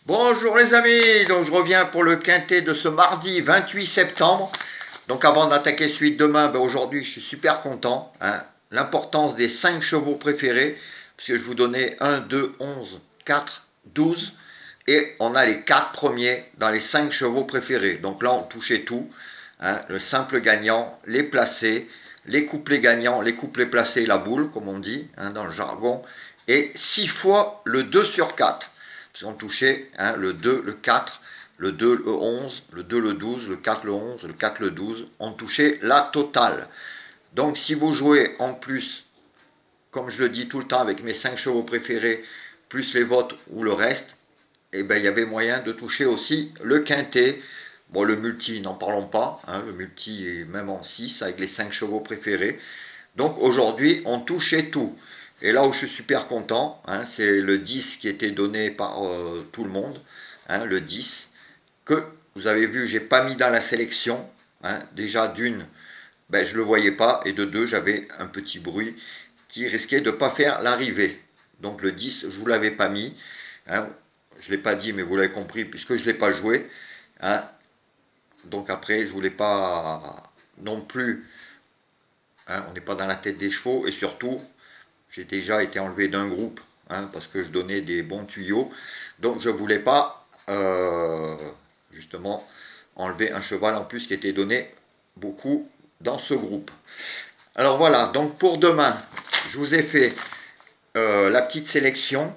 Bonjour les amis, donc je reviens pour le quintet de ce mardi 28 septembre. Donc avant d'attaquer celui de demain, aujourd'hui je suis super content. L'importance des 5 chevaux préférés, puisque je vous donnais 1, 2, 11, 4, 12. Et on a les 4 premiers dans les 5 chevaux préférés. Donc là on touchait tout. Le simple gagnant, les placés, les couplets gagnants, les couplets placés, la boule comme on dit dans le jargon. Et 6 fois le 2 sur 4. On touchait le 2, le 4, le 2, le 11, le 2, le 12, le 4, le 11, le 4, le 12. On touchait la totale. Donc si vous jouez en plus, comme je le dis tout le temps, avec mes 5 chevaux préférés, plus les votes ou le reste, il y avait moyen de toucher aussi le quintet. Bon, le multi, n'en parlons pas. Le multi est même en 6 avec les 5 chevaux préférés. Donc aujourd'hui, on touchait tout. Et là où je suis super content, c'est le 10 qui était donné par tout le monde, le 10, que vous avez vu, j'ai pas mis dans la sélection. Déjà d'une, je ne le voyais pas, et de deux, j'avais un petit bruit qui risquait de ne pas faire l'arrivée. Donc le 10, je ne vous l'avais pas mis. Je ne l'ai pas dit, mais vous l'avez compris, puisque je ne l'ai pas joué. Donc après, je ne voulais pas non plus. On n'est pas dans la tête des chevaux, et surtout, j'ai déjà été enlevé d'un groupe, parce que je donnais des bons tuyaux. Donc je ne voulais pas, justement, enlever un cheval en plus qui était donné beaucoup dans ce groupe. Alors voilà, donc pour demain, je vous ai fait la petite sélection,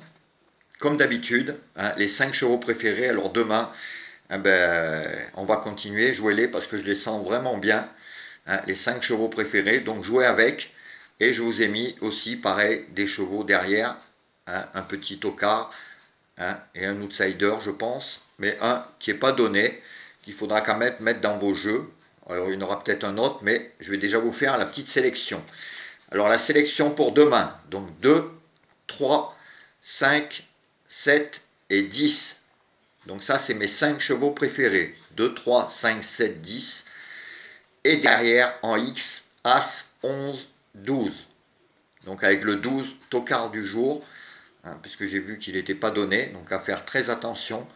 comme d'habitude, les 5 chevaux préférés. Alors demain, on va continuer, jouez-les parce que je les sens vraiment bien, les 5 chevaux préférés, donc jouez avec. Et je vous ai mis aussi, pareil, des chevaux derrière, un petit tocard et un outsider, je pense, mais un qui n'est pas donné, qu'il faudra quand même mettre dans vos jeux. Alors, il y en aura peut-être un autre, mais je vais déjà vous faire la petite sélection. Alors, la sélection pour demain, donc 2, 3, 5, 7 et 10. Donc ça, c'est mes 5 chevaux préférés. 2, 3, 5, 7, 10. Et derrière, en X, As, 11, 12. Donc avec le 12, tocard du jour, puisque j'ai vu qu'il n'était pas donné, donc à faire très attention.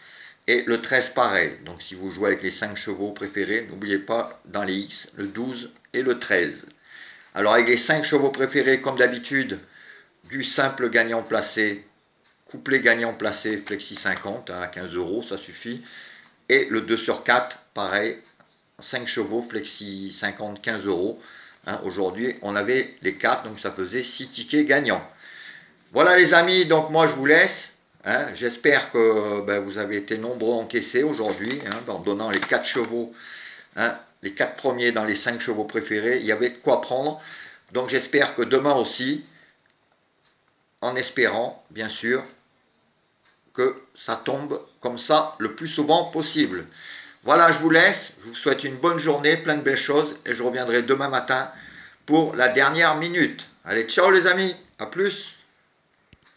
Et le 13 pareil, donc si vous jouez avec les 5 chevaux préférés, n'oubliez pas dans les X, le 12 et le 13. Alors avec les 5 chevaux préférés, comme d'habitude, du simple gagnant placé, couplet gagnant placé, flexi 50 à 15 euros, ça suffit. Et le 2 sur 4, pareil, 5 chevaux, flexi 50, 15 euros. Aujourd'hui, on avait les 4, donc ça faisait 6 tickets gagnants. Voilà les amis, donc moi je vous laisse. J'espère que vous avez été nombreux à encaisser aujourd'hui, en donnant les 4 chevaux, les 4 premiers dans les 5 chevaux préférés. Il y avait de quoi prendre. Donc j'espère que demain aussi, en espérant, bien sûr, que ça tombe comme ça le plus souvent possible. Voilà, je vous laisse. Je vous souhaite une bonne journée, plein de belles choses. Et je reviendrai demain matin pour la dernière minute. Allez, ciao les amis. À plus.